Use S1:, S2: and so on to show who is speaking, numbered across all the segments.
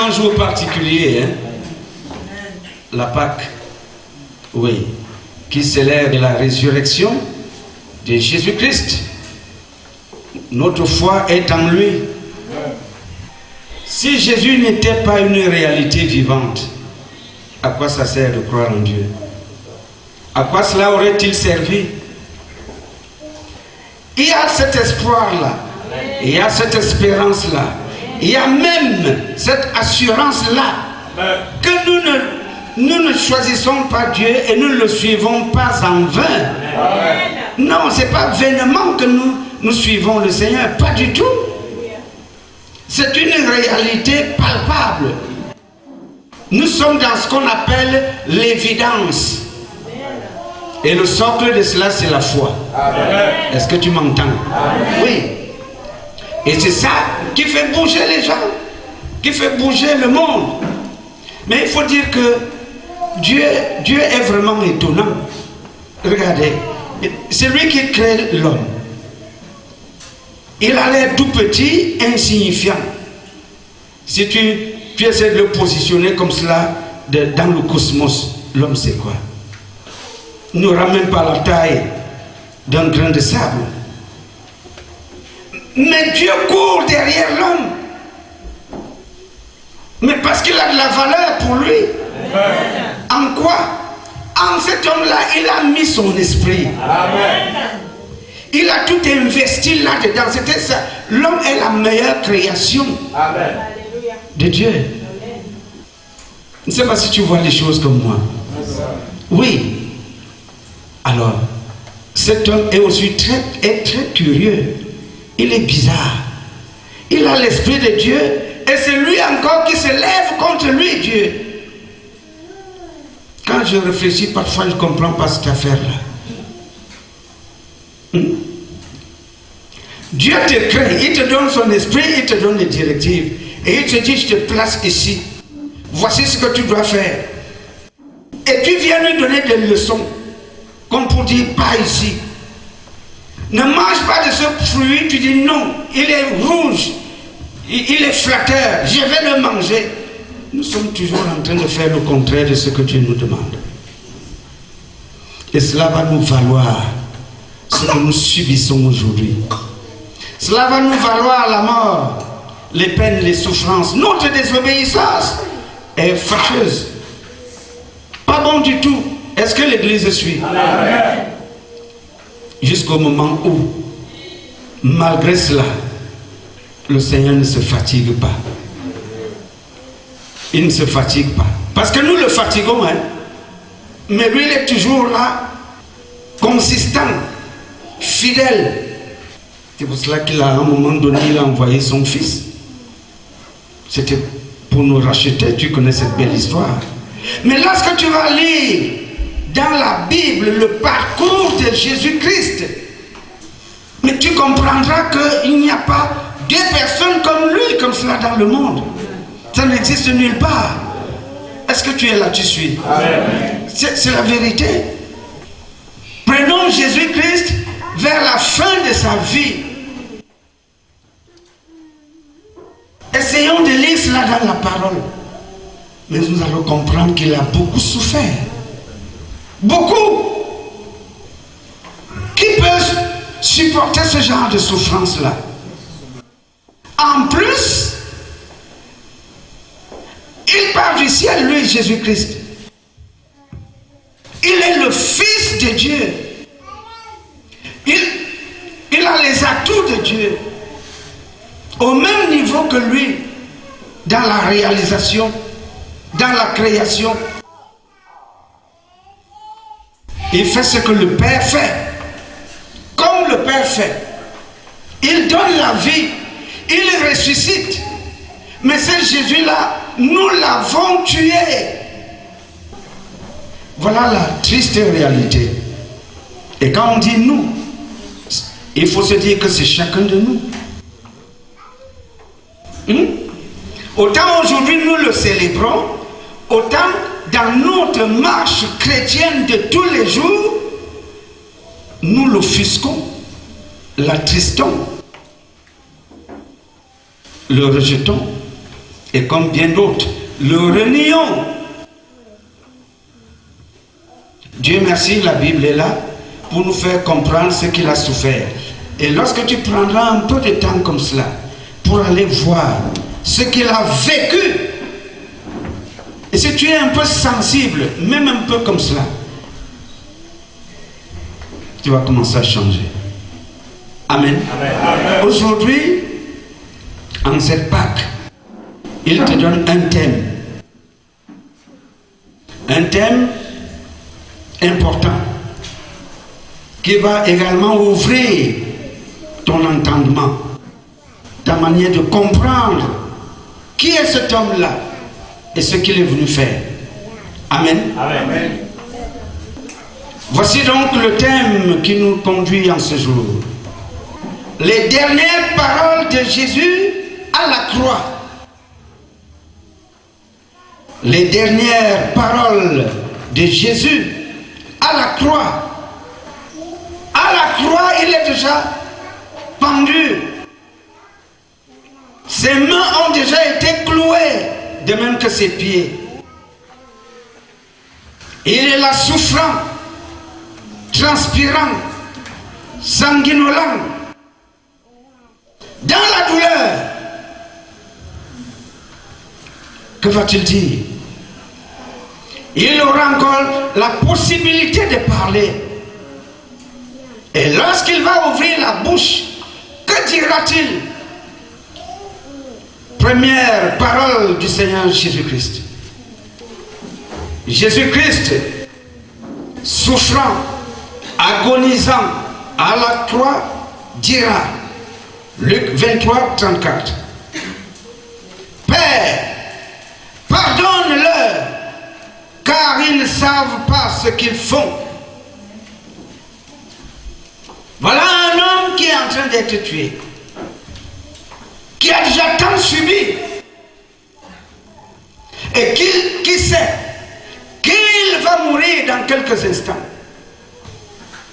S1: un jour particulier, hein? La Pâque, oui, qui célèbre la résurrection de Jésus-Christ. Notre foi est en lui. Si Jésus n'était pas une réalité vivante, à quoi ça sert de croire en Dieu? À quoi cela aurait-il servi? Il y a cet espoir-là, il y a cette espérance-là, il y a même cette assurance-là que nous ne choisissons pas Dieu et nous ne le suivons pas en vain. Non, ce n'est pas vainement que nous suivons le Seigneur, pas du tout. C'est une réalité palpable. Nous sommes dans ce qu'on appelle l'évidence. Et le socle de cela, c'est la foi. Est-ce que tu m'entends? Oui. Et c'est ça qui fait bouger les gens, qui fait bouger le monde. Mais il faut dire que Dieu est vraiment étonnant. Regardez, c'est lui qui crée l'homme. Il a l'air tout petit, insignifiant. Si tu essaies de le positionner comme cela dans le cosmos, l'homme c'est quoi? Il n'aura même pas la taille d'un grain de sable. Mais Dieu court derrière l'homme. Mais parce qu'il a de la valeur pour lui. En quoi? En cet homme-là, il a mis son esprit. Il a tout investi là-dedans. C'était ça. L'homme est la meilleure création de Dieu. Je ne sais pas si tu vois les choses comme moi. Oui. Alors, cet homme est aussi très curieux. Il est bizarre. Il a l'esprit de Dieu et c'est lui encore qui se lève contre lui, Dieu. Quand je réfléchis, parfois je ne comprends pas cette affaire-là. Dieu te crée, il te donne son esprit, il te donne les directives. Et il te dit, je te place ici. Voici ce que tu dois faire. Et tu viens lui donner des leçons. Comme pour dire, pas ici. Ne mange pas de ce fruit, tu dis non, il est rouge, il est flatteur, je vais le manger. Nous sommes toujours en train de faire le contraire de ce que Dieu nous demande. Et cela va nous valoir ce que nous subissons aujourd'hui. Cela va nous valoir la mort, les peines, les souffrances. Notre désobéissance est fâcheuse. Pas bon du tout. Est-ce que l'Église suit? Amen. Jusqu'au moment où, malgré cela, le Seigneur ne se fatigue pas. Il ne se fatigue pas. Parce que nous le fatiguons, hein. Mais lui, il est toujours là, consistant, fidèle. C'est pour cela qu'à un moment donné, il a envoyé son fils. C'était pour nous racheter. Tu connais cette belle histoire. Mais lorsque tu vas lire dans la Bible le parcours de Jésus-Christ, mais tu comprendras qu'il n'y a pas deux personnes comme lui, comme cela dans le monde. Ça n'existe nulle part. Est-ce que tu es là, tu suis? C'est la vérité. Prenons Jésus-Christ vers la fin de sa vie. Essayons de lire cela dans la parole. Mais nous allons comprendre qu'il a beaucoup souffert. Beaucoup. Qui peut supporter ce genre de souffrance-là? En plus, il part du ciel, lui, Jésus-Christ. Il est le Fils de Dieu. Il a les atouts de Dieu. Au même niveau que lui, dans la réalisation, dans la création. Il fait ce que le Père fait. Comme le Père fait. Il donne la vie. Il ressuscite. Mais ce Jésus-là, nous l'avons tué. Voilà la triste réalité. Et quand on dit nous, il faut se dire que c'est chacun de nous. Autant aujourd'hui nous le célébrons, autant dans notre marche chrétienne de tous les jours, nous l'offusquons, l'attristons, le rejetons. et comme bien d'autres le renions. Dieu merci, la Bible est là pour nous faire comprendre ce qu'il a souffert. Et lorsque tu prendras un peu de temps comme cela pour aller voir ce qu'il a vécu, et si tu es un peu sensible, même un peu comme cela, tu vas commencer à changer. Amen. Amen. Aujourd'hui, en cette Pâque, il te donne un thème. Un thème important qui va également ouvrir ton entendement, ta manière de comprendre qui est cet homme-là et ce qu'il est venu faire. Amen. Amen. Voici donc le thème qui nous conduit en ce jour. Les dernières paroles de Jésus à la croix. Les dernières paroles de Jésus à la croix. À la croix, il est déjà pendu. Ses mains ont déjà été clouées, de même que ses pieds. Il est là souffrant, transpirant, sanguinolent, dans la douleur. Que va-t-il dire? Il aura encore la possibilité de parler. Et lorsqu'il va ouvrir la bouche, que dira-t-il? Première parole du Seigneur Jésus-Christ. Jésus-Christ, souffrant, agonisant à la croix, dira, Luc 23, 34, Père, pardonne-leur, car ils ne savent pas ce qu'ils font. Voilà un homme qui est en train d'être tué, qui a déjà tant subi, et qui sait qu'il va mourir dans quelques instants.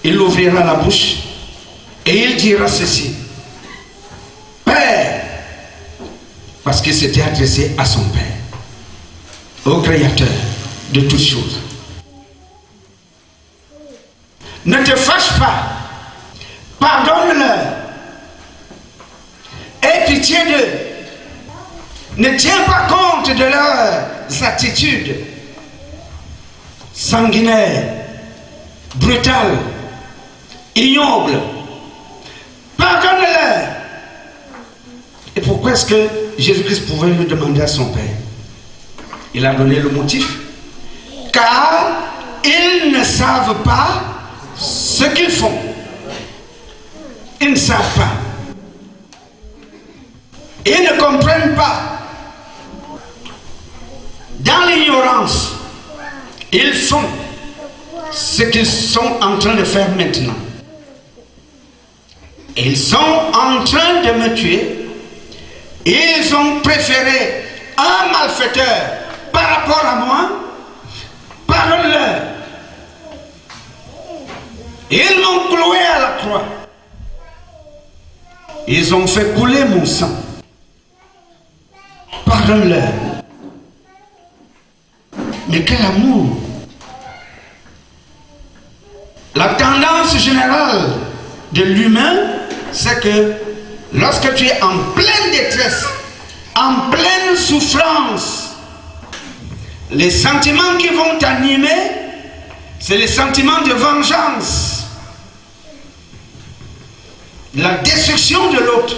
S1: Il ouvrira la bouche et il dira ceci, Père, parce qu'il s'était adressé à son Père, au Créateur de toutes choses. Ne te fâche pas, pardonne-leur, aie pitié d'eux, ne tiens pas compte de leurs attitudes sanguinaires, brutales, ignobles. Pardonne-leur. Et pourquoi est-ce que Jésus-Christ pouvait lui demander à son Père? Il a donné le motif. Car ils ne savent pas ce qu'ils font. Ils ne savent pas. Ils ne comprennent pas. Dans l'ignorance, ils font ce qu'ils sont en train de faire maintenant. Ils sont en train de me tuer. Ils ont préféré un malfaiteur par rapport à moi. Pardonne-leur. Ils m'ont cloué à la croix. Ils ont fait couler mon sang. Pardonne-leur. Mais quel amour! La tendance générale de l'humain, c'est que lorsque tu es en pleine détresse, en pleine souffrance, les sentiments qui vont t'animer, c'est les sentiments de vengeance, la destruction de l'autre.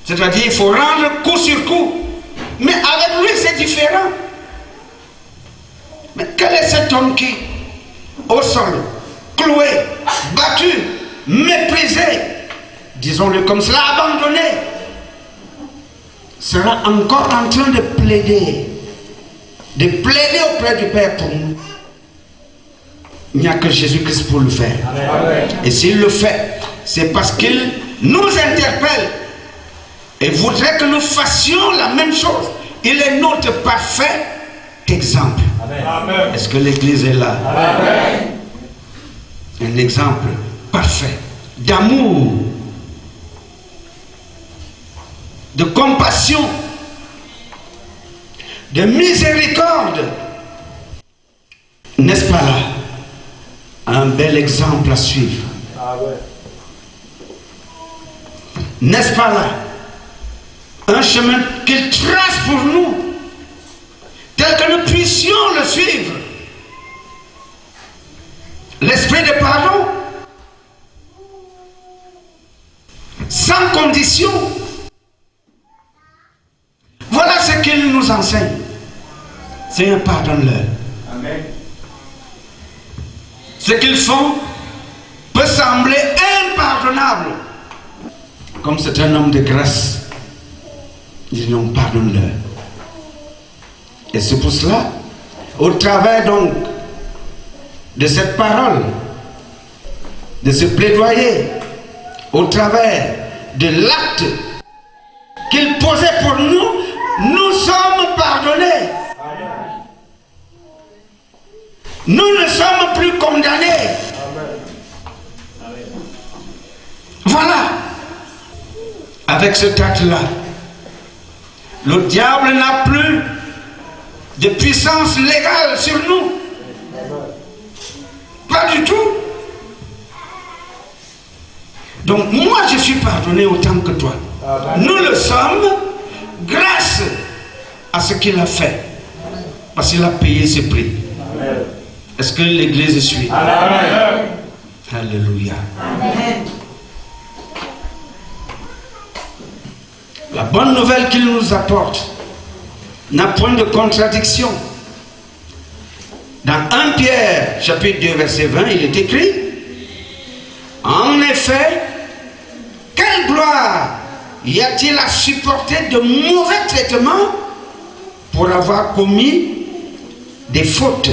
S1: C'est-à-dire, il faut rendre coup sur coup. Mais avec lui, c'est différent. Mais quel est cet homme qui, au sol, cloué, battu, méprisé, disons-le comme cela, abandonné, sera encore en train de plaider auprès du Père pour nous? Il n'y a que Jésus-Christ pour le faire. Amen. Et s'il le fait, c'est parce qu'il nous interpelle et voudrait que nous fassions la même chose. Il est notre parfait exemple. Amen. Est-ce que l'Église est là? Amen. Un exemple parfait d'amour, de compassion, de miséricorde. N'est-ce pas là un bel exemple à suivre?
S2: Ah ouais.
S1: N'est-ce pas là un chemin qu'il trace pour nous, tel que nous puissions le suivre? L'esprit de pardon, sans condition. Voilà ce qu'il nous enseigne. C'est un pardonneur.
S2: Amen.
S1: Ce qu'ils font peut sembler impardonnable. Comme c'est un homme de grâce, ils n'ont pardonne-leur. Et c'est pour cela, au travers donc de cette parole, de ce plaidoyer, au travers de l'acte qu'il posait pour nous, nous sommes pardonnés. Nous ne sommes plus condamnés. Voilà. Avec cet acte-là, le diable n'a plus de puissance légale sur nous. Pas du tout. Donc moi je suis pardonné autant que toi. Nous le sommes grâce à ce qu'il a fait. Parce qu'il a payé ce prix. Est-ce que l'église suit?
S2: Amen.
S1: Alléluia. Amen. La bonne nouvelle qu'il nous apporte n'a point de contradiction. Dans 1 Pierre, chapitre 2, verset 20, il est écrit: en effet, quelle gloire y a-t-il à supporter de mauvais traitements pour avoir commis des fautes?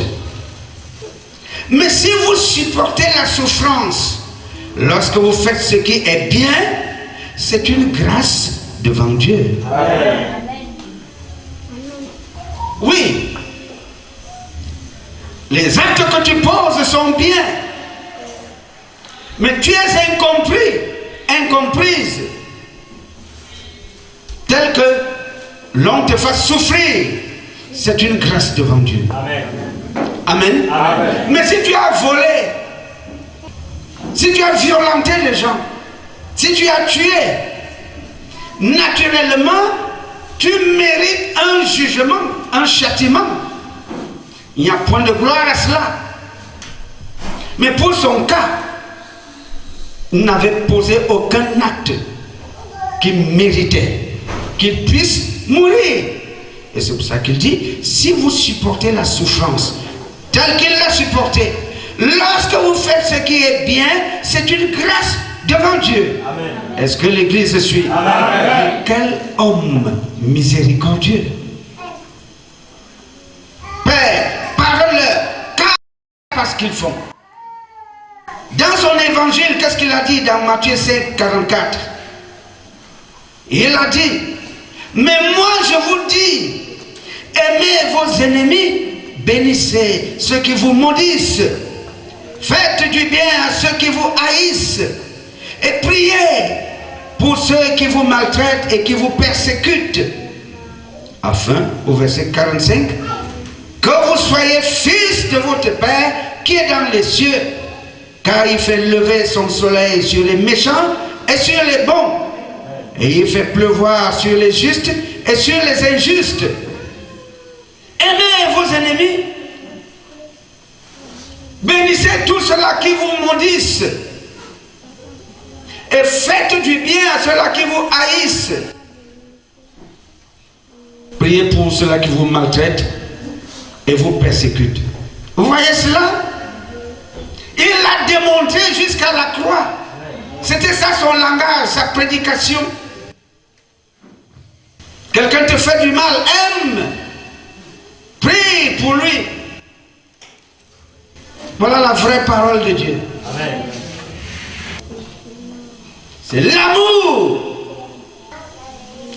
S1: Mais si vous supportez la souffrance lorsque vous faites ce qui est bien, c'est une grâce devant Dieu. Amen. Oui, les actes que tu poses sont bien, mais tu es incomprise, tel que l'on te fasse souffrir, c'est une grâce devant Dieu.
S2: Amen.
S1: Amen.
S2: Amen.
S1: Mais si tu as volé, si tu as violenté les gens, si tu as tué, naturellement, tu mérites un jugement, un châtiment. Il n'y a point de gloire à cela. Mais pour son cas, il n'avait posé aucun acte qui méritait qu'il puisse mourir. Et c'est pour ça qu'il dit, si vous supportez la souffrance telle qu'il l'a supportée, lorsque vous faites ce qui est bien, c'est une grâce devant Dieu. Amen. Est-ce que l'église suit? Amen. Quel homme miséricordieux. Père, pardonne-leur, car parce qu'ils font. Dans son évangile, qu'est-ce qu'il a dit dans Matthieu 5, 44? Il a dit, mais moi je vous dis, aimez vos ennemis, bénissez ceux qui vous maudissent, faites du bien à ceux qui vous haïssent, et priez pour ceux qui vous maltraitent et qui vous persécutent, afin, au verset 45, que vous soyez fils de votre Père qui est dans les cieux, car il fait lever son soleil sur les méchants et sur les bons, et il fait pleuvoir sur les justes et sur les injustes. Aimez vos ennemis, bénissez tous ceux-là qui vous maudissent, et faites du bien à ceux-là qui vous haïssent. Priez pour ceux-là qui vous maltraitent et vous persécutent. Vous voyez cela? Il l'a démontré jusqu'à la croix. C'était ça son langage, sa prédication. Quelqu'un te fait du mal, aime. Prie pour lui. Voilà la vraie parole de Dieu. Amen. C'est l'amour.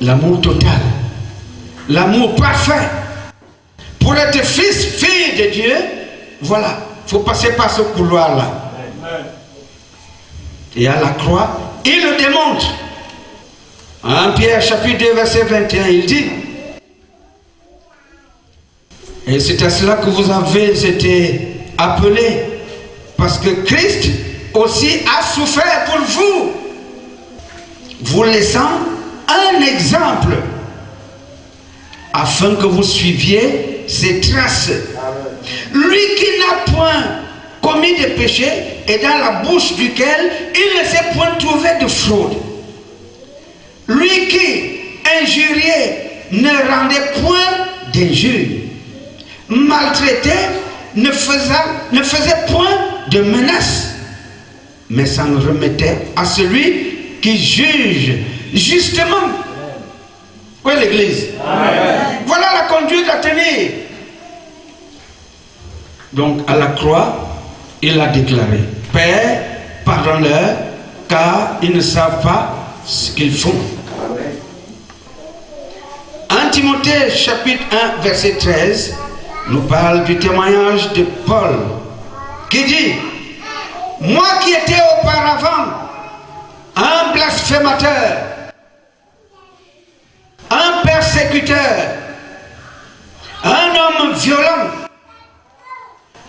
S1: L'amour total. L'amour parfait. Pour être fils, fille de Dieu, voilà. Il faut passer par ce couloir-là. Et à la croix, il le démontre. En Pierre chapitre 2, verset 21, il dit, Et c'est à cela que vous avez été appelés. Parce que Christ aussi a souffert pour vous, vous laissant un exemple, afin que vous suiviez ses traces. Lui qui n'a point commis de péché et dans la bouche duquel il ne s'est point trouvé de fraude. Lui qui injuriait ne rendait point d'injure, maltraitait ne faisait point de menaces, mais s'en remettait à celui qui juge justement. Où est l'église? Voilà la conduite à tenir. Donc à la croix, il a déclaré: Père, pardonne-leur, car ils ne savent pas ce qu'ils font. 1 Timothée chapitre 1 verset 13 nous parle du témoignage de Paul qui dit: moi qui étais auparavant un blasphémateur, un persécuteur, un homme violent,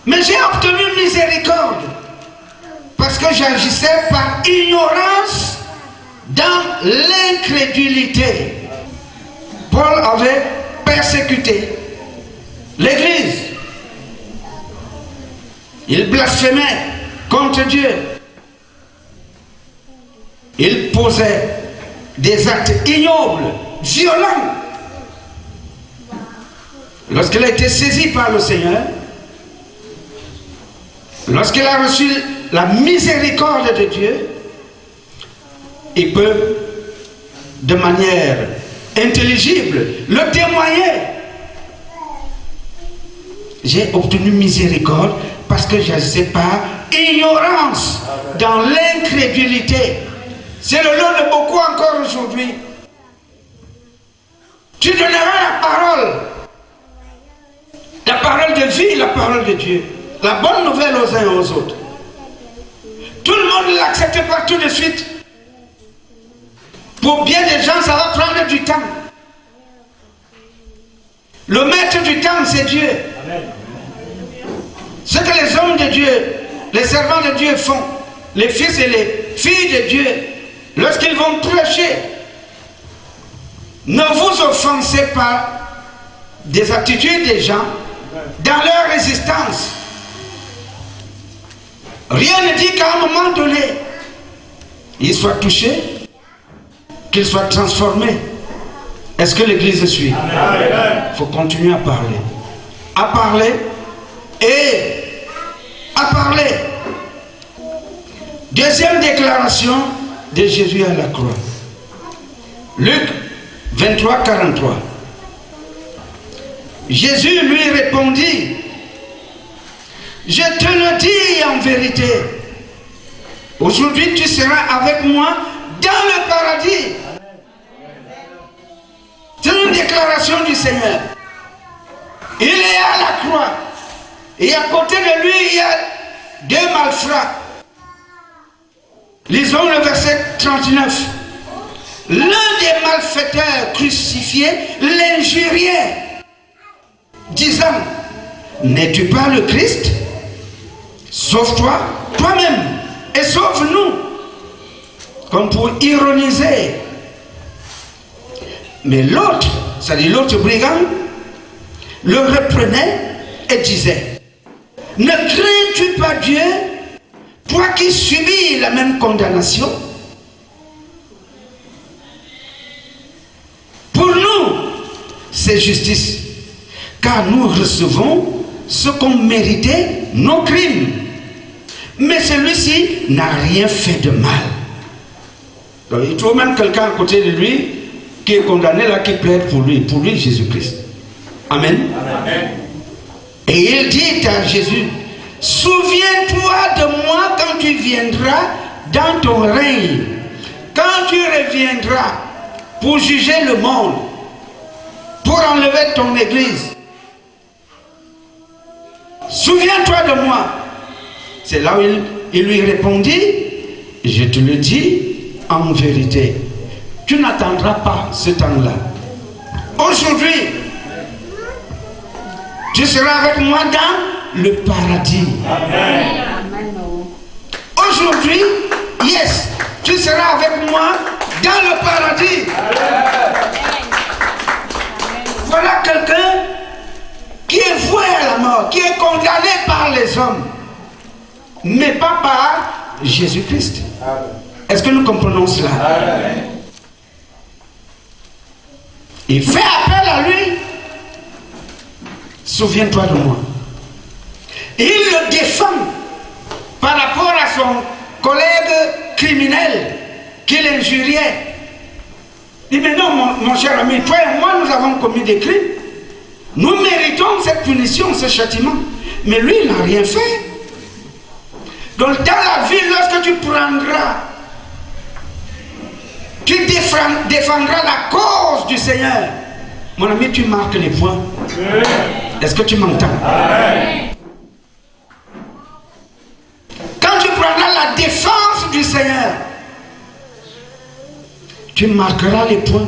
S1: mais j'ai obtenu miséricorde parce que j'agissais par ignorance dans l'incrédulité. Paul avait persécuté l'Église. Il blasphémait contre Dieu. Il posait des actes ignobles, violents. Lorsqu'il a été saisi par le Seigneur, lorsqu'il a reçu la miséricorde de Dieu, il peut, de manière intelligible, le témoigner. J'ai obtenu miséricorde parce que j'agissais par ignorance, dans l'incrédulité. C'est le lot de beaucoup encore aujourd'hui. Tu donneras la parole de vie, la parole de Dieu, la bonne nouvelle aux uns et aux autres. Tout le monde ne l'accepte pas tout de suite. Pour bien des gens, ça va prendre du temps. Le maître du temps, c'est Dieu. Amen. Ce que les hommes de Dieu, les servants de Dieu font, les fils et les filles de Dieu, lorsqu'ils vont prêcher, ne vous offensez pas des attitudes des gens dans leur résistance. Rien ne dit qu'à un moment donné, ils soient touchés, qu'ils soient transformés. Est-ce que l'Église suit? Il faut continuer à parler. À parler et à parler. Deuxième déclaration de Jésus à la croix. Luc 23, 43. Jésus lui répondit: je te le dis en vérité, aujourd'hui tu seras avec moi dans le paradis. C'est une déclaration du Seigneur. Il est à la croix. Et à côté de lui, il y a deux malfrats. Lisons le verset 39. L'un des malfaiteurs crucifiés l'injuriait, disant: n'es-tu pas le Christ? Sauve-toi toi-même et sauve-nous. Comme pour ironiser. Mais l'autre, c'est-à-dire l'autre brigand, le reprenait et disait: ne crains-tu pas Dieu, toi qui subis la même condamnation? Pour nous, c'est justice, car nous recevons ce qu'ont mérité nos crimes. Mais celui-ci n'a rien fait de mal. Donc, il trouve même quelqu'un à côté de lui qui est condamné là, qui plaide pour lui Jésus-Christ. Amen. Amen. Et il dit à Jésus: souviens-toi de moi quand tu viendras dans ton règne, quand tu reviendras pour juger le monde, pour enlever ton église. Souviens-toi de moi. C'est là où il lui répondit: je te le dis en vérité, tu n'attendras pas ce temps-là. Aujourd'hui, tu seras avec moi dans le paradis.
S2: Amen.
S1: Aujourd'hui, yes, tu seras avec moi dans le paradis. Voilà quelqu'un qui est voué à la mort, qui est condamné par les hommes, mais pas par Jésus-Christ. Est-ce que nous comprenons cela? Il fait appel à lui. Souviens-toi de moi. Il le défend par rapport à son collègue criminel qui l'injuriait. Il dit, mais non, mon cher ami, toi et moi, nous avons commis des crimes. Nous méritons cette punition, ce châtiment. Mais lui, il n'a rien fait. Donc, dans la vie, lorsque tu prendras, tu défendras la cause du Seigneur, mon ami, tu marques les points. Est-ce que tu m'entends? Quand tu prendras la défense du Seigneur, tu marqueras les points.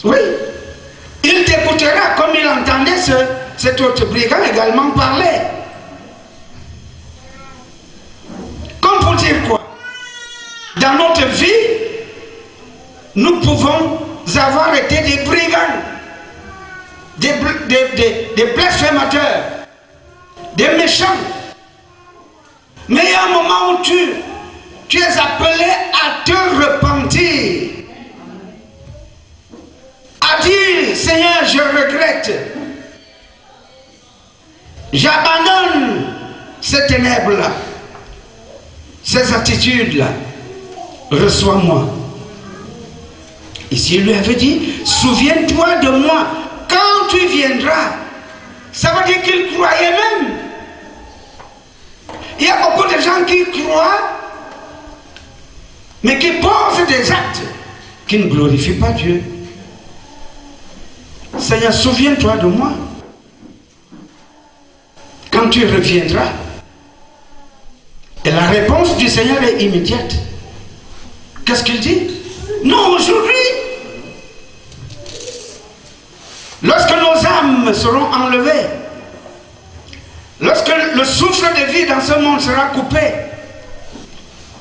S1: Oui. Il t'écoutera comme il entendait cet autre brigand également parler. Comme pour dire quoi? Dans notre vie, nous pouvons avoir été des brigands, des blasphémateurs, des méchants. Mais il y a un moment où tu es appelé à te repentir, à dire, Seigneur, je regrette, j'abandonne ces ténèbres-là, ces attitudes-là, reçois-moi. Ici, il lui avait dit, souviens-toi de moi quand tu viendras. Ça veut dire qu'il croyait même. Il y a beaucoup de gens qui croient, mais qui posent des actes qui ne glorifient pas Dieu. Seigneur, souviens-toi de moi quand tu reviendras. Et la réponse du Seigneur est immédiate. Qu'est-ce qu'il dit? Non, aujourd'hui. Lorsque nos âmes seront enlevées, lorsque le souffle de vie dans ce monde sera coupé,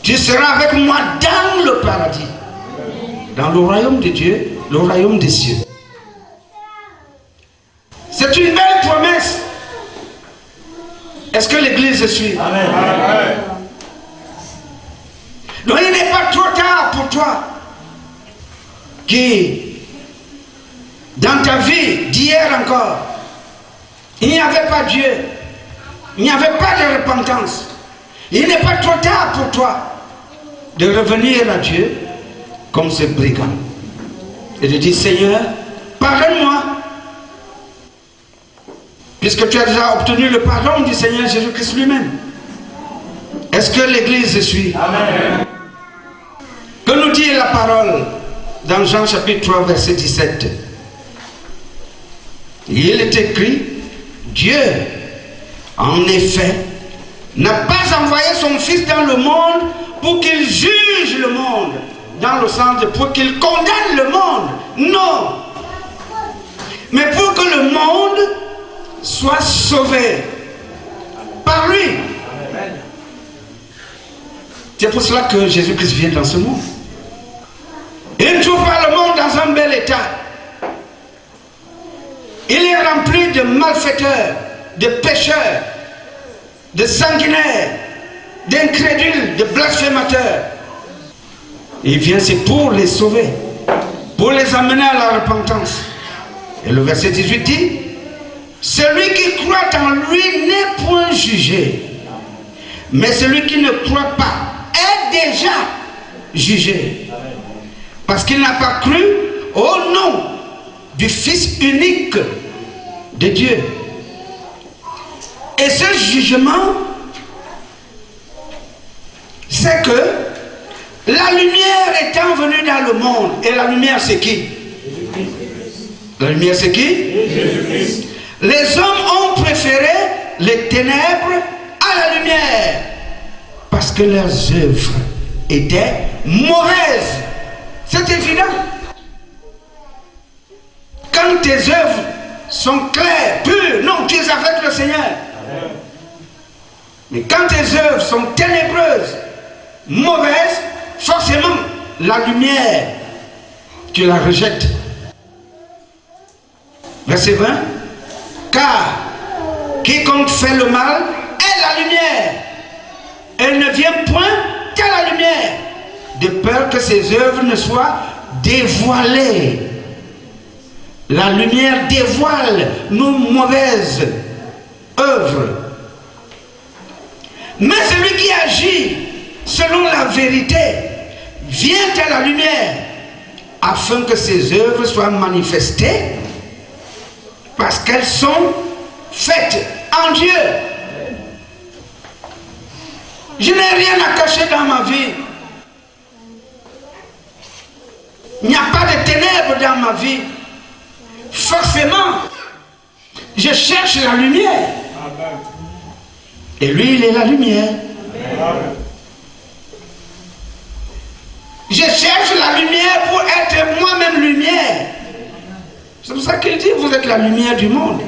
S1: tu seras avec moi dans le paradis, dans le royaume de Dieu, le royaume des cieux. C'est une belle promesse. Est-ce que l'Église suit? Amen. Donc il n'est pas trop tard pour toi qui, dans ta vie d'hier encore, il n'y avait pas Dieu, il n'y avait pas de repentance. Il n'est pas trop tard pour toi de revenir à Dieu comme ce brigand et de dire, Seigneur, pardonne-moi, puisque tu as déjà obtenu le pardon du Seigneur Jésus-Christ lui-même. Est-ce que l'Église suit? Amen. Que nous dit la parole dans Jean chapitre 3 verset 17? Il est écrit, Dieu, en effet, n'a pas envoyé son Fils dans le monde pour qu'il juge le monde, dans le sens de pour qu'il condamne le monde. Non. Mais pour que le monde soit sauvé par lui. C'est pour cela que Jésus-Christ vient dans ce monde. Il ne trouve pas le monde dans un bel état. Il est rempli de malfaiteurs, de pécheurs, de sanguinaires, d'incrédules, de blasphémateurs. Il vient, c'est pour les sauver, pour les amener à la repentance. Et le verset 18 dit, celui qui croit en lui n'est point jugé, mais celui qui ne croit pas est déjà jugé, parce qu'il n'a pas cru au nom du Fils unique de Dieu. Et ce jugement, c'est que la lumière étant venue dans le monde, et la lumière c'est qui? La lumière c'est qui? Jésus-Christ. Les hommes ont préféré les ténèbres à la lumière parce que leurs œuvres étaient mauvaises. C'est évident. Quand tes œuvres sont claires, pures, non, tu es avec le Seigneur. Amen. Mais quand tes œuvres sont ténébreuses, mauvaises, forcément, la lumière, tu la rejettes. Verset 20. Car quiconque fait le mal est la lumière. Elle ne vient point qu'à la lumière, de peur que ses œuvres ne soient dévoilées. La lumière dévoile nos mauvaises œuvres. Mais celui qui agit selon la vérité vient à la lumière, afin que ses œuvres soient manifestées, parce qu'elles sont faites en Dieu. Je n'ai rien à cacher dans ma vie. Il n'y a pas de ténèbres dans ma vie. Forcément, je cherche la lumière. Et lui, il est la lumière. Je cherche la lumière pour être moi-même lumière. C'est pour ça qu'il dit, vous êtes la lumière du monde.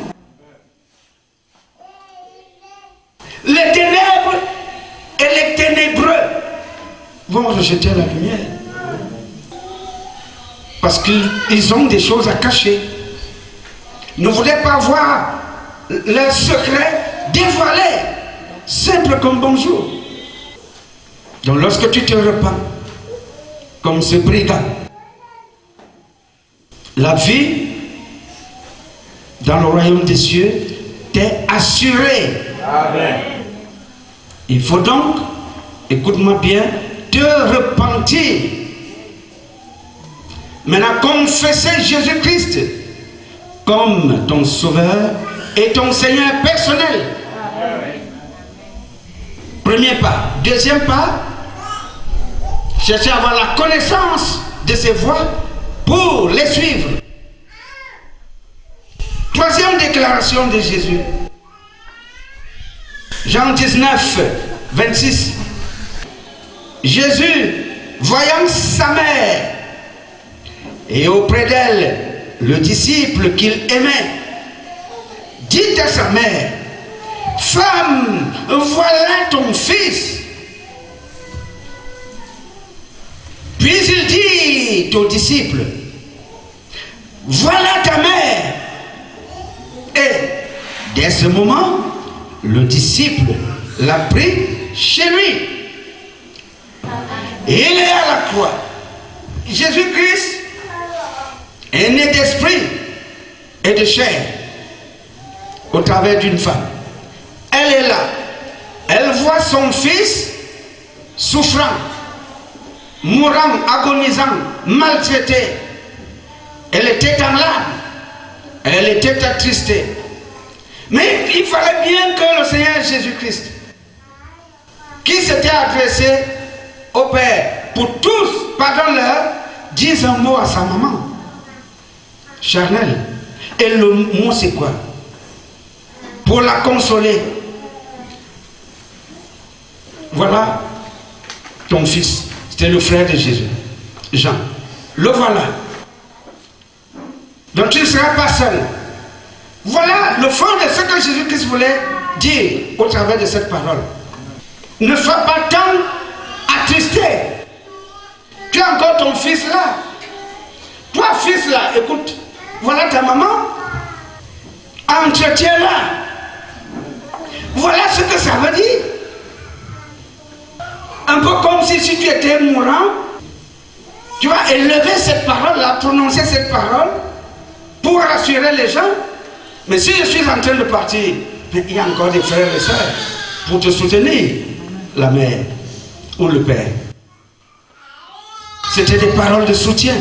S1: Les ténèbres et les ténébreux vont rejeter la lumière. Parce qu'ils ont des choses à cacher. Ne voulaient pas voir leurs secrets dévoilés, simple comme bonjour. Donc lorsque tu te repens, comme ce brigand, la vie dans le royaume des cieux t'est assurée. Amen. Il faut donc, écoute-moi bien, te repentir. Maintenant, confesser Jésus-Christ comme ton sauveur et ton Seigneur personnel. Amen. Premier pas. Deuxième pas, chercher à avoir la connaissance de ses voies pour les suivre. Troisième déclaration de Jésus. Jean 19, 26. Jésus, voyant sa mère et auprès d'elle le disciple qu'il aimait, dit à sa mère, « Femme, voilà ton fils. » Puis il dit au disciple, « Voilà ta mère. » Et dès ce moment, le disciple l'a pris chez lui. Et il est à la croix. Jésus-Christ est né d'esprit et de chair au travers d'une femme. Elle est là. Elle voit son fils souffrant, mourant, agonisant, maltraité. Elle était en larmes. Elle était attristée. Mais il fallait bien que le Seigneur Jésus-Christ, qui s'était adressé au Père pour tous, pardonne-leur, dise un mot à sa maman charnelle. Et le mot c'est quoi? Pour la consoler. Voilà ton fils. C'était le frère de Jésus, Jean. Le voilà. Donc tu ne seras pas seul. Voilà le fond de ce que Jésus-Christ voulait dire au travers de cette parole. Ne sois pas tant attristé. Tu as encore ton fils là. Toi, fils là, écoute, voilà ta maman. Entretiens-la. Voilà ce que ça veut dire. Un peu comme si tu étais mourant. Tu vas élever cette parole-là, prononcer cette parole pour rassurer les gens. Mais si je suis en train de partir, il y a encore des frères et sœurs pour te soutenir, la mère ou le père. C'était des paroles de soutien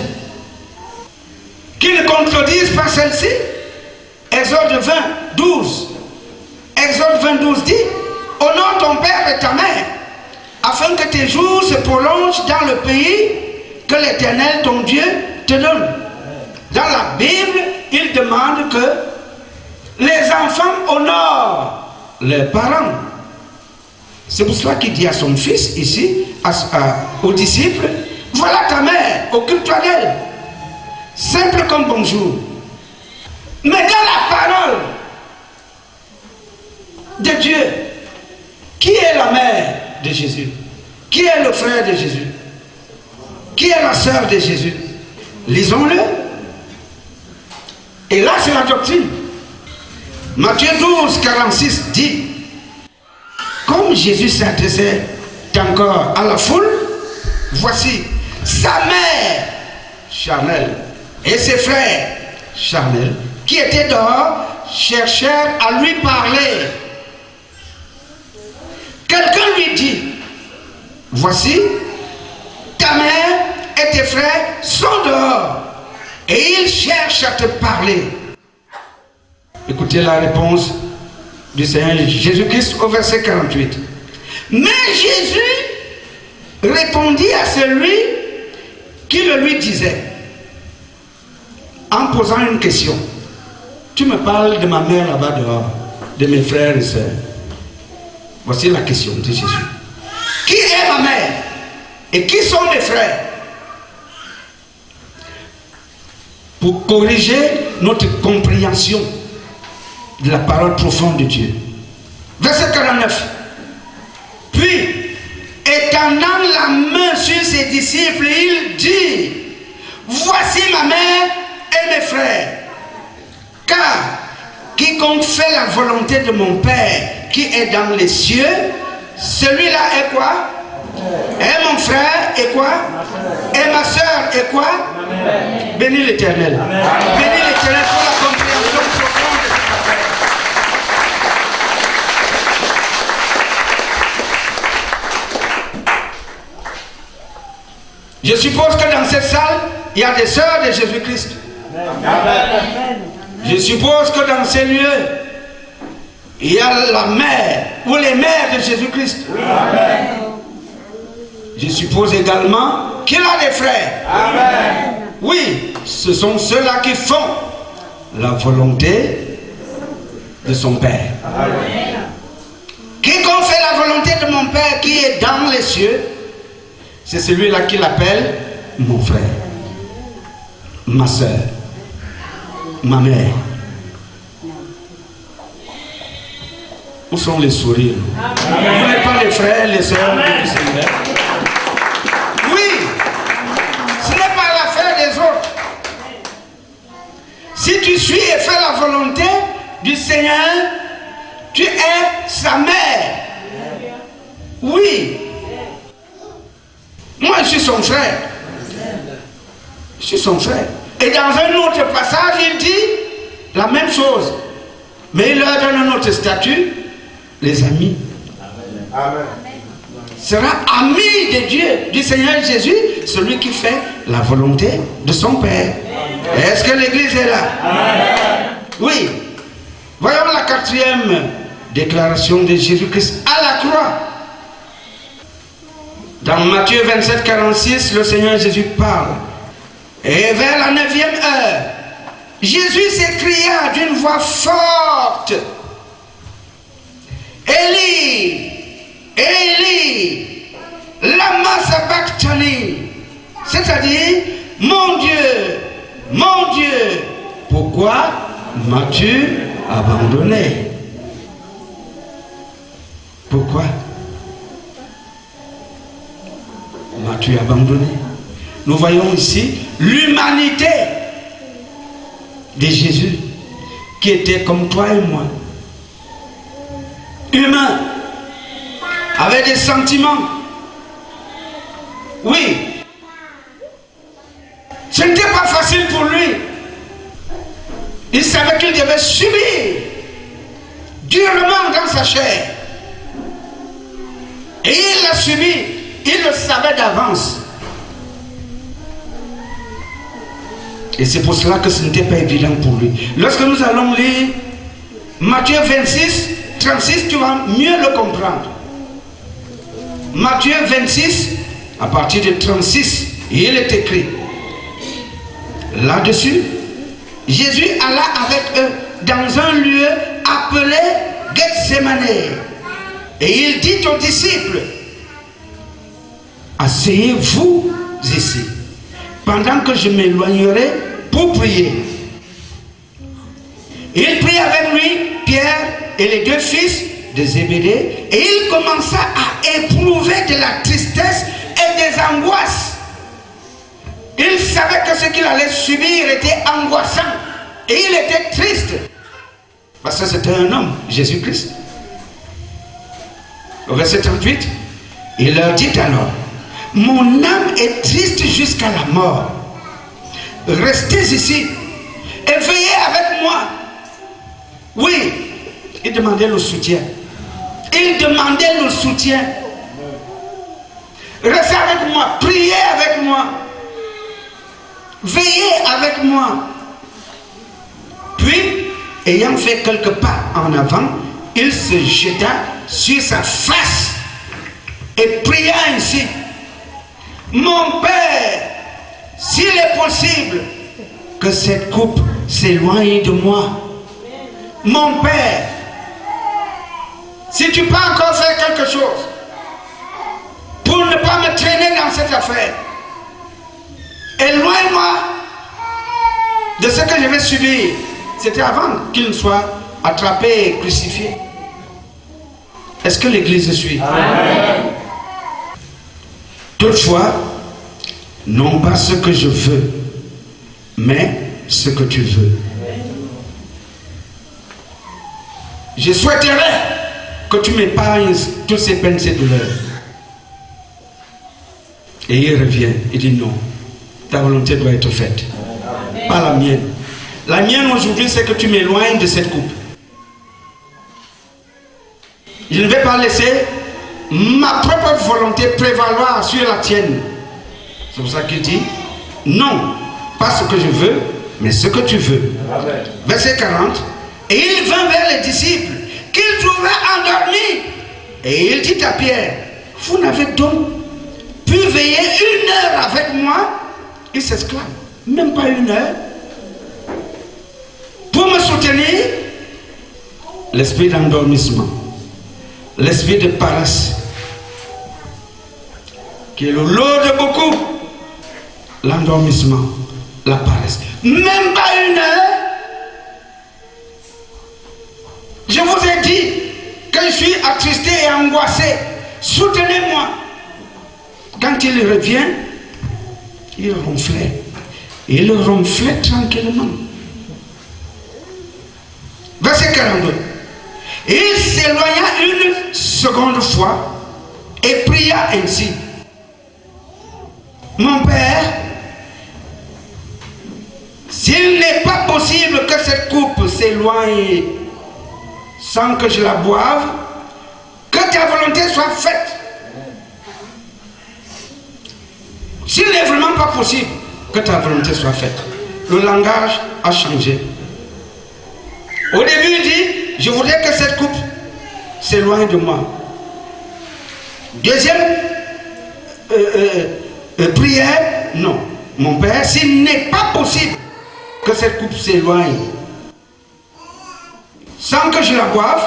S1: qui ne contredisent pas celle-ci. Exode 20, 12. Exode 20, 12 dit, honore ton père et ta mère, afin que tes jours se prolongent dans le pays que l'Éternel, ton Dieu, te donne. Dans la Bible, il demande que les enfants honorent leurs parents. C'est pour cela qu'il dit à son fils ici, aux disciples, voilà ta mère, occupe-toi d'elle. Simple comme bonjour. Mais dans la de Dieu. Qui est la mère de Jésus? Qui est le frère de Jésus? Qui est la sœur de Jésus? Lisons-le. Et là, c'est la doctrine. Matthieu 12, 46 dit, comme Jésus s'adressait encore à la foule, voici sa mère charnelle et ses frères charnels qui étaient dehors cherchèrent à lui parler. Quelqu'un lui dit, voici ta mère et tes frères sont dehors et ils cherchent à te parler. Écoutez la réponse du Seigneur Jésus-Christ au verset 48. Mais Jésus répondit à celui qui le lui disait, en posant une question. Tu me parles de ma mère là-bas dehors, de mes frères et sœurs. Voici la question de Jésus. Qui est ma mère et qui sont mes frères? Pour corriger notre compréhension de la parole profonde de Dieu. Verset 49. Puis, étendant la main sur ses disciples, il dit, voici ma mère et mes frères. Car quiconque fait la volonté de mon Père qui est dans les cieux, celui-là est quoi? Et mon frère est quoi? Et ma soeur est quoi? Bénis l'Éternel. Bénis l'Éternel pour la compréhension profonde. Je suppose que dans cette salle, il y a des sœurs de Jésus-Christ. Je suppose que dans ces lieux, il y a la mère ou les mères de Jésus-Christ. Je suppose également qu'il a des frères. Amen. Oui, ce sont ceux-là qui font la volonté de son Père. Amen. Quiconque fait la volonté de mon Père qui est dans les cieux, c'est celui-là qui l'appelle mon frère, ma soeur, ma mère. Où sont les sourires? Vous n'êtes pas les frères, les sœurs du Seigneur? Oui, ce n'est pas l'affaire des autres. Si tu suis et fais la volonté du Seigneur, tu es sa mère. Oui. Moi, je suis son frère. Je suis son frère. Et dans un autre passage, il dit la même chose. Mais il leur donne un autre statut, les amis. Amen. Sera ami de Dieu, du Seigneur Jésus, celui qui fait la volonté de son Père. Est-ce que l'église est là? Amen. Oui. Voyons la quatrième déclaration de Jésus-Christ à la croix. Dans Matthieu 27, 46, le Seigneur Jésus parle. Et vers la 9e heure, Jésus s'écria d'une voix forte, Élie, Élie, lama sabachthani, c'est-à-dire, mon Dieu, pourquoi m'as-tu abandonné? Pourquoi m'as-tu abandonné? Nous voyons ici l'humanité de Jésus qui était comme toi et moi, humain, avec des sentiments. Oui, ce n'était pas facile pour lui. Il savait qu'il devait subir durement dans sa chair. Et il l'a subi, il le savait d'avance. Et c'est pour cela que ce n'était pas évident pour lui. Lorsque nous allons lire Matthieu 26, 36, tu vas mieux le comprendre. Matthieu 26, à partir de 36, il est écrit. Là-dessus, Jésus alla avec eux dans un lieu appelé Gethsémane. Et il dit aux disciples, asseyez-vous ici, pendant que je m'éloignerai pour prier. Il prit avec lui Pierre et les deux fils de Zébédée, et il commença à éprouver de la tristesse et des angoisses. Il savait que ce qu'il allait subir était angoissant, et il était triste, parce que c'était un homme, Jésus-Christ. Au verset 38, il leur dit alors: mon âme est triste jusqu'à la mort. Restez ici et veillez avec moi. Oui, il demandait le soutien. Il demandait le soutien. Restez avec moi, priez avec moi, veillez avec moi. Puis, ayant fait quelques pas en avant, il se jeta sur sa face et pria ainsi: mon Père, s'il est possible que cette coupe s'éloigne de moi. Mon Père, si tu peux encore faire quelque chose pour ne pas me traîner dans cette affaire, éloigne-moi de ce que je vais subir. C'était avant qu'il ne soit attrapé et crucifié. Est-ce que l'Église suit? Amen. Toutefois, non pas ce que je veux, mais ce que tu veux. Je souhaiterais que tu m'épargnes toutes ces peines, ces douleurs. Et il revient, il dit non, ta volonté doit être faite, pas la mienne. La mienne aujourd'hui, c'est que tu m'éloignes de cette coupe. Je ne vais pas laisser ma propre volonté prévaloir sur la tienne. C'est pour ça qu'il dit non, pas ce que je veux, mais ce que tu veux. Amen. Verset 40. Et il vint vers les disciples qu'il trouvait endormis. Et il dit à Pierre: vous n'avez donc pu veiller 1 heure avec moi? Il s'exclame: même pas 1 heure pour me soutenir? L'esprit d'endormissement, l'esprit de paresse, qui est le lot de beaucoup. L'endormissement, la paresse. Même pas 1 heure. Je vous ai dit que je suis attristé et angoissé. Soutenez-moi. Quand il revient, il ronflait. Il ronflait tranquillement. Verset 42. Il s'éloigna 1 seconde fois et pria ainsi: mon Père, s'il n'est pas possible que cette coupe s'éloigne sans que je la boive, que ta volonté soit faite. S'il n'est vraiment pas possible que ta volonté soit faite, le langage a changé. Au début, il dit: je voudrais que cette coupe s'éloigne de moi. Deuxième prière: non, mon Père, s'il n'est pas possible que cette coupe s'éloigne sans que je la boive,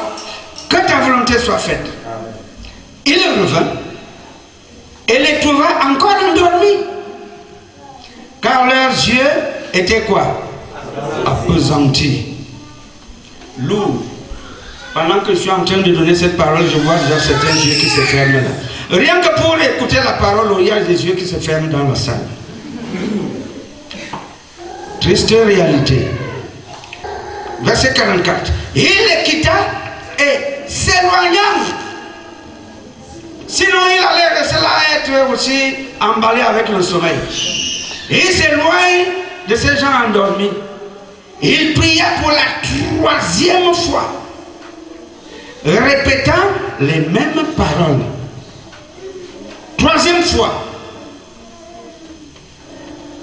S1: que ta volonté soit faite. Amen. Il revint et les trouva encore endormis, car leurs yeux étaient quoi? Appesantis, lourds. Pendant que je suis en train de donner cette parole, je vois déjà certains yeux qui se ferment là. Rien que pour écouter la parole, il y a des yeux qui se ferment dans la salle. Triste réalité. Verset 44. Il les quitta et s'éloignant. Sinon il allait rester là être aussi emballé avec le sommeil. Il s'éloigne de ces gens endormis. Il pria pour la 3e fois, répétant les mêmes paroles. 3e fois.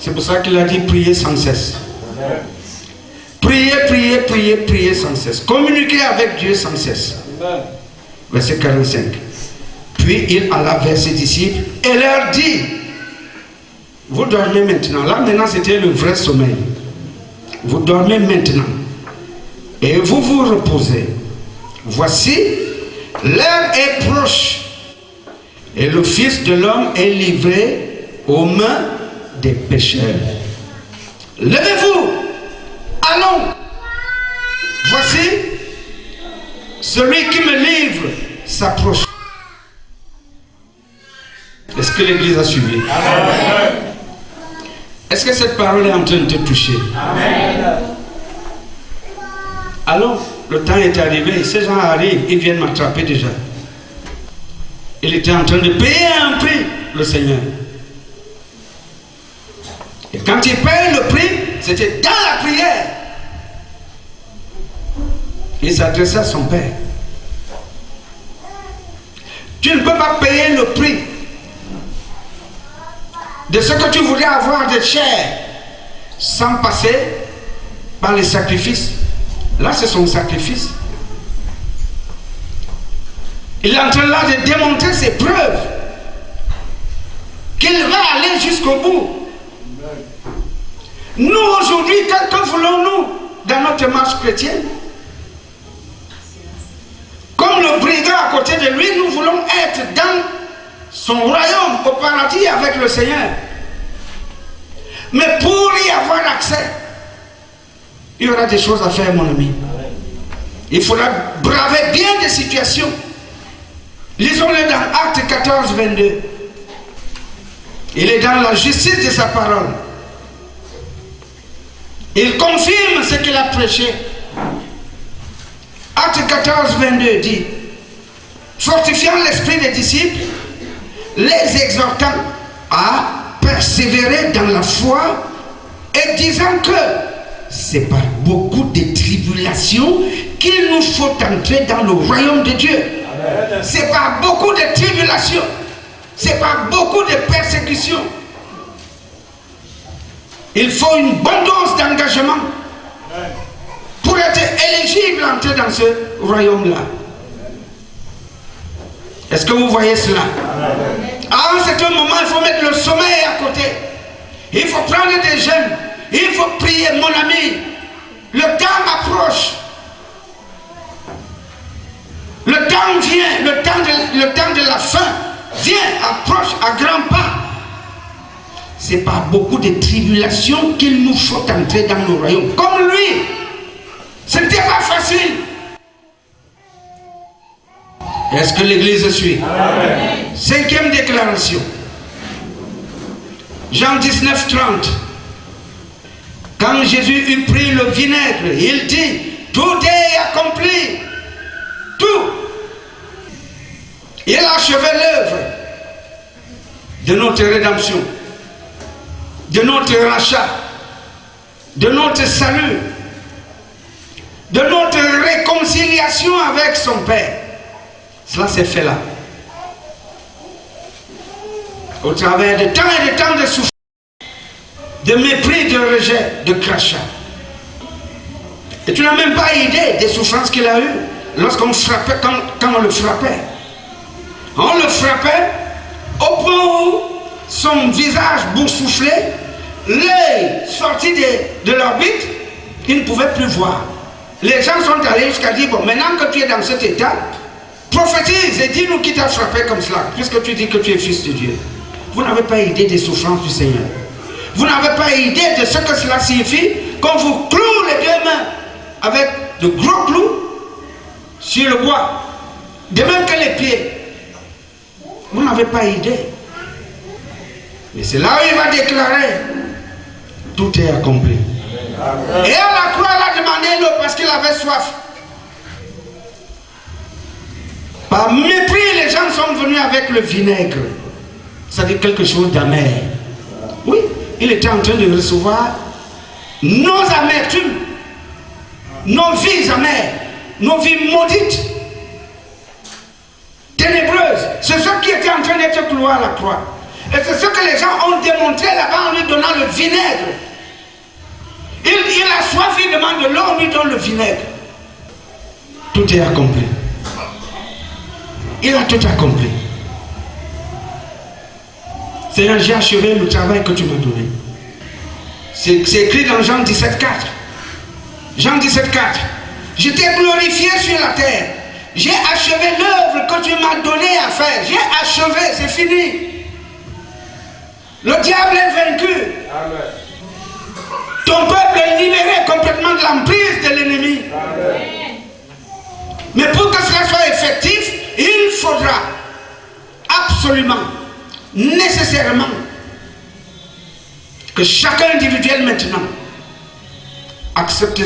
S1: C'est pour ça qu'il a dit prier sans cesse. Priez, priez, priez, priez sans cesse. Communiquez avec Dieu sans cesse. Verset 45. Puis il alla vers ses disciples et leur dit: vous dormez maintenant. Là maintenant c'était le vrai sommeil. Vous dormez maintenant et vous vous reposez. Voici, l'heure est proche et le Fils de l'homme est livré aux mains des pécheurs. Levez-vous, allons. Voici, Celui qui me livre s'approche. Est-ce que l'Église a suivi? Amen. Est-ce que cette parole est en train de te toucher? Amen. Alors, le temps est arrivé, ces gens arrivent, ils viennent m'attraper déjà. Il était en train de payer un prix, le Seigneur. Et quand il paye le prix, c'était dans la prière. Il s'adressait à son Père. Tu ne peux pas payer le prix de ce que tu voudrais avoir de chair sans passer par les sacrifices. Là, c'est son sacrifice. Il est en train là de démontrer ses preuves qu'il va aller jusqu'au bout. Nous, aujourd'hui, que voulons-nous dans notre marche chrétienne? Comme le brigand à côté de lui, nous voulons être dans son royaume, au paradis avec le Seigneur. Mais pour y avoir accès, il y aura des choses à faire, mon ami. Il faudra braver bien des situations. Lisons-le dans Actes 14, 22. Il est dans la justice de sa parole. Il confirme ce qu'il a prêché. Actes 14, 22 dit: fortifiant l'esprit des disciples, les exhortant à persévérer dans la foi et disant que c'est par beaucoup de tribulations qu'il nous faut entrer dans le royaume de Dieu. C'est par beaucoup de tribulations, c'est par beaucoup de persécutions. Il faut une bonne dose d'engagement pour être éligible à entrer dans ce royaume-là. Est-ce que vous voyez cela? À un certain moment, il faut mettre le sommeil à côté. Il faut prendre des jeûnes. Il faut prier, mon ami. Le temps approche. Le temps vient, le temps de la fin vient, approche à grands pas. C'est par beaucoup de tribulations qu'il nous faut entrer dans le royaume. Comme lui, ce n'était pas facile. Est-ce que l'Église suit? Amen. Cinquième déclaration. Jean 19, 30. Quand Jésus eut pris le vinaigre, il dit: tout est accompli. Tout. Il a achevé l'œuvre de notre rédemption, de notre rachat, de notre salut, de notre réconciliation avec son Père. Cela s'est fait là. Au travers de temps et de temps de souffrance, de mépris, de rejet, de crachat. Et tu n'as même pas idée des souffrances qu'il a eues lorsqu'on frappait, quand on le frappait. On le frappait au point où son visage boursouflé, l'œil sorti de l'orbite, il ne pouvait plus voir. Les gens sont allés jusqu'à dire: bon, maintenant que tu es dans cet état, prophétise et dis-nous qui t'a frappé comme cela, puisque tu dis que tu es fils de Dieu. Vous n'avez pas idée des souffrances du Seigneur. Vous n'avez pas idée de ce que cela signifie qu'on vous cloue les deux mains avec de gros clous sur le bois, de même que les pieds. Vous n'avez pas idée. Mais c'est là où il va déclarer: tout est accompli. Et à la croix, il a demandé l'eau parce qu'il avait soif. Par mépris, les gens sont venus avec le vinaigre. Ça dit quelque chose d'amer. Oui, il était en train de recevoir nos amertumes, nos vies amères, nos vies maudites, ténébreuses. C'est ce qui était en train d'être cloué à la croix. Et c'est ce que les gens ont démontré là-bas en lui donnant le vinaigre. Il a soif, il demande de l'eau, on lui donne le vinaigre. Tout est accompli. Il a tout accompli. Seigneur, j'ai achevé le travail que tu m'as donné. C'est écrit dans Jean 17, 4. Jean 17, 4. Je t'ai glorifié sur la terre. J'ai achevé l'œuvre que tu m'as donnée à faire. J'ai achevé, c'est fini. Le diable est vaincu. Amen. Ton peuple est libéré complètement de l'emprise de l'ennemi. Mais pour que il faudra absolument, nécessairement, que chacun individuel maintenant accepte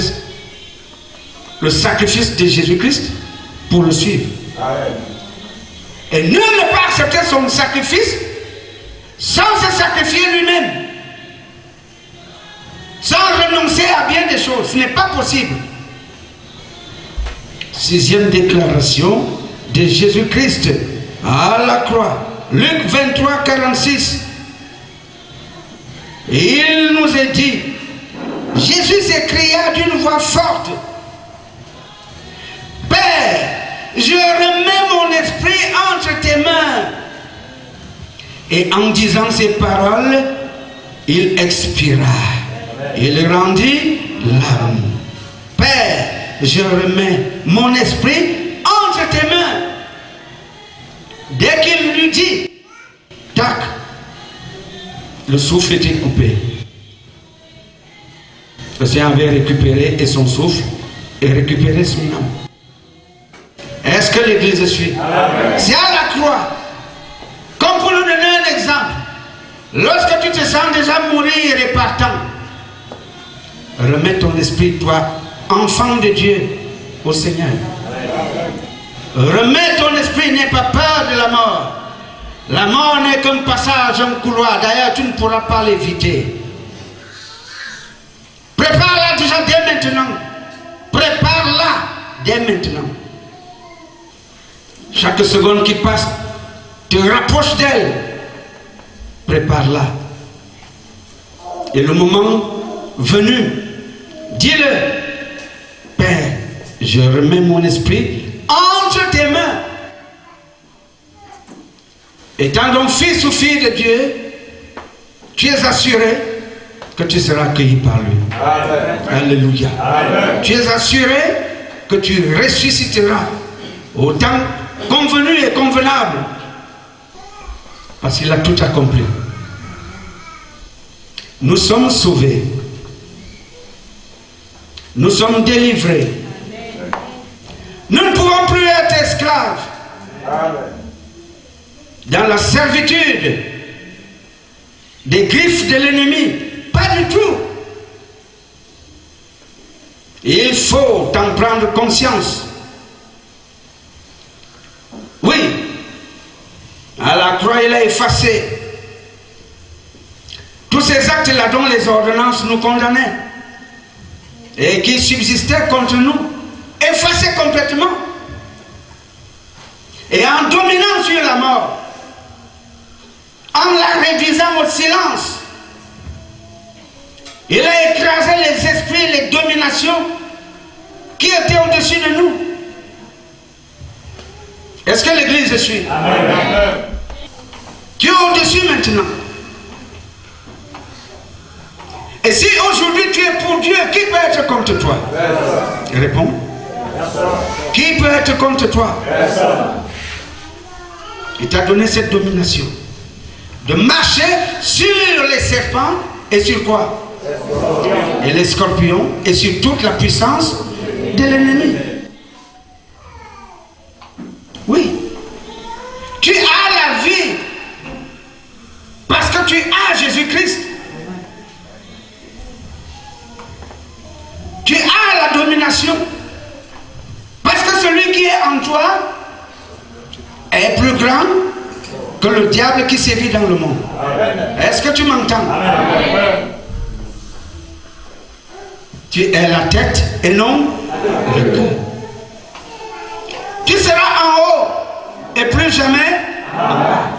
S1: le sacrifice de Jésus-Christ pour le suivre. Et nul ne peut accepter son sacrifice sans se sacrifier lui-même, sans renoncer à bien des choses. Ce n'est pas possible. 6e déclaration de Jésus-Christ à la croix. Luc 23, 46. Et il nous est dit, Jésus s'écria d'une voix forte, Père, je remets mon esprit entre tes mains. Et en disant ces paroles, il expira. Il rendit l'âme. Père, je remets mon esprit entre tes mains. Dès qu'il lui dit, tac, le souffle était coupé. Le Seigneur avait récupéré et son souffle et récupéré son âme. Est-ce que l'Église suit? C'est à la croix. Comme pour nous donner un exemple, lorsque tu te sens déjà mourir et partant, remets ton esprit, toi, enfant de Dieu, au Seigneur. Remets ton esprit, n'aie pas peur de la mort. La mort n'est qu'un passage, un couloir. D'ailleurs, tu ne pourras pas l'éviter. Prépare-la déjà dès maintenant. Prépare-la dès maintenant. Chaque seconde qui passe te rapproche d'elle. Prépare-la. Et le moment venu, dis-le, Père, je remets mon esprit entre tes mains. Étant donc fils ou fille de Dieu, tu es assuré que tu seras accueilli par lui. Amen. Alléluia. Amen. Tu es assuré que tu ressusciteras au temps convenu et convenable. Parce qu'il a tout accompli. Nous sommes sauvés. Nous sommes délivrés. Nous ne pouvons plus être esclaves. Dans la servitude des griffes de l'ennemi. Pas du tout. Il faut en prendre conscience. Oui, à la croix, il a effacé tous ces actes-là dont les ordonnances nous condamnaient et qui subsistaient contre nous, effacés complètement. Et en dominant sur la mort, en la réduisant au silence, il a écrasé les esprits, les dominations qui étaient au-dessus de nous. Est-ce que l'Église suit? Amen. Tu es au-dessus maintenant. Et si aujourd'hui tu es pour Dieu, qui peut être contre toi? Réponds. Qui peut être contre toi? Il t'a donné cette domination de marcher sur les serpents et sur quoi? Et les scorpions et sur toute la puissance de l'ennemi. Oui. Tu as la vie parce que tu as Jésus-Christ. Tu as la domination parce que celui qui est en toi est plus grand que le diable qui sévit dans le monde. Est-ce que tu m'entends? Tu es la tête et non le cœur. Tu seras en haut et plus jamais en bas.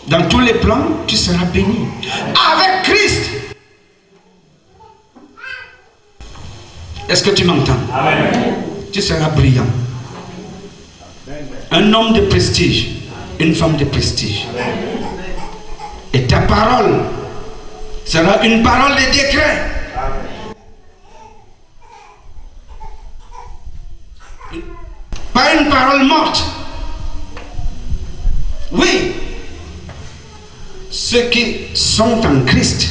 S1: Dans tous les plans, tu seras béni. Avec Christ. Est-ce que tu m'entends? Tu seras brillant. Un homme de prestige, une femme de prestige. Et ta parole sera une parole de décret. Pas une parole morte. Oui. Ceux qui sont en Christ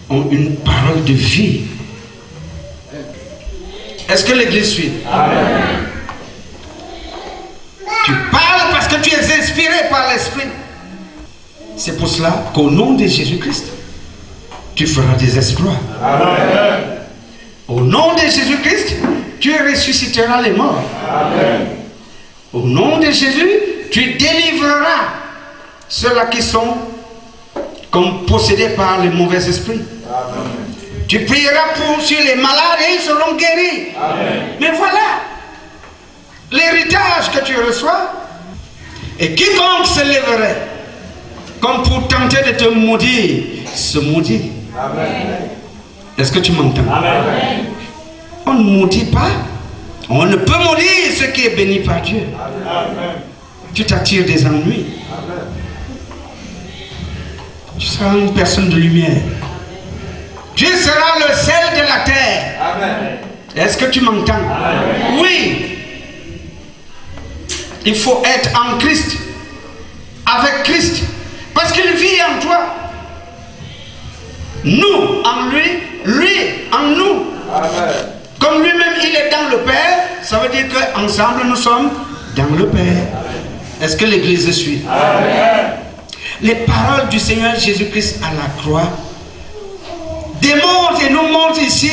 S1: ont une parole de vie. Est-ce que l'Église suit? Amen. par l'Esprit. C'est pour cela qu'au nom de Jésus-Christ, tu feras des exploits. Amen. Au nom de Jésus-Christ, tu ressusciteras les morts. Amen. Au nom de Jésus, tu délivreras ceux-là qui sont comme possédés par les mauvais esprits. Amen. Tu prieras sur les malades et ils seront guéris. Amen. Mais voilà l'héritage que tu reçois. Et quiconque se lèverait comme pour tenter de te maudire, se maudit. Amen. Est-ce que tu m'entends? Amen. On ne maudit pas. On ne peut maudire ce qui est béni par Dieu. Amen. Tu t'attires des ennuis. Amen. Tu seras une personne de lumière. Tu seras le sel de la terre. Amen. Est-ce que tu m'entends? Amen. Oui. Il faut être en Christ, avec Christ, parce qu'il vit en toi. Nous en lui, lui en nous. Amen. Comme lui-même il est dans le Père, ça veut dire qu'ensemble nous sommes dans le Père. Amen. Est-ce que l'Église suit? Amen. Les paroles du Seigneur Jésus-Christ à la croix démontrent et nous montrent ici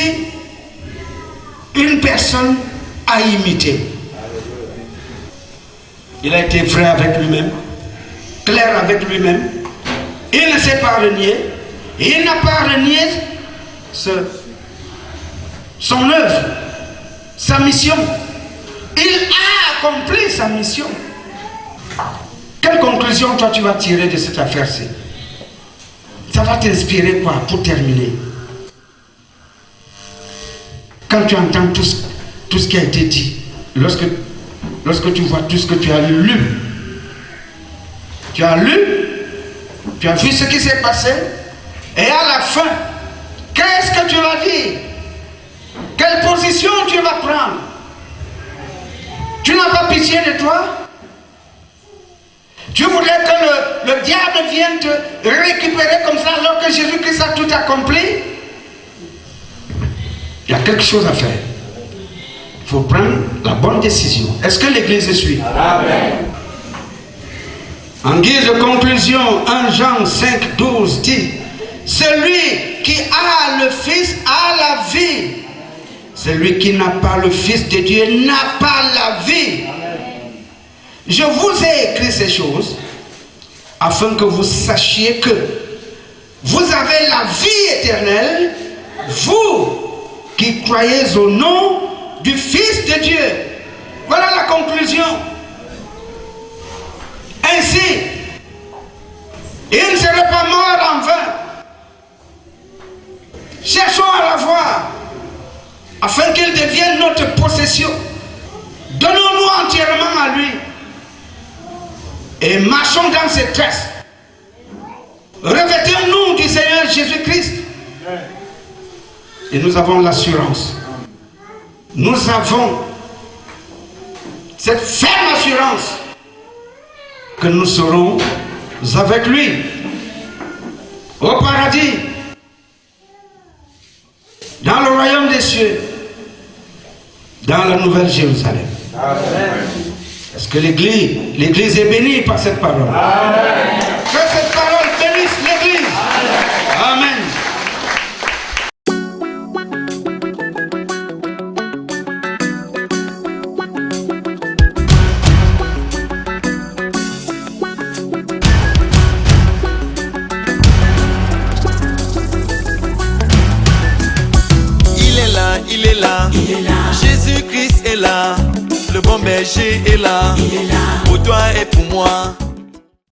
S1: une personne à imiter. Il a été vrai avec lui-même, clair avec lui-même. Il ne s'est pas renié. Il n'a pas renié son œuvre, sa mission. Il a accompli sa mission. Quelle conclusion toi tu vas tirer de cette affaire-ci? Ça va t'inspirer quoi pour terminer? Quand tu entends tout ce qui a été dit, lorsque tu vois tout ce que tu as lu, tu as vu ce qui s'est passé, et à la fin, qu'est-ce que tu vas dire? Quelle position tu vas prendre? Tu n'as pas pitié de toi? Tu voudrais que le diable vienne te récupérer comme ça alors que Jésus-Christ a tout accompli? Il y a quelque chose à faire. Il faut prendre la bonne décision. Est-ce que l'Église suit? Amen. En guise de conclusion, 1 Jean 5, 12 dit: celui qui a le Fils a la vie. Celui qui n'a pas le Fils de Dieu n'a pas la vie. Amen. Je vous ai écrit ces choses afin que vous sachiez que vous avez la vie éternelle, vous qui croyez au nom du Fils de Dieu. Voilà la conclusion. Ainsi, il ne serait pas mort en vain. Cherchons à la voir afin qu'il devienne notre possession. Donnons-nous entièrement à lui et marchons dans ses traces. Revêtons-nous du Seigneur Jésus-Christ. Et nous avons l'assurance. Nous avons cette ferme assurance que nous serons avec lui au paradis, dans le royaume des cieux, dans la nouvelle Jérusalem. Amen. Est-ce que l'Église est bénie par cette parole? Amen. Que cette parole bénisse l'Église. Amen.
S3: Il est là. Jésus-Christ est là. Le bon berger est là. Pour toi et pour moi.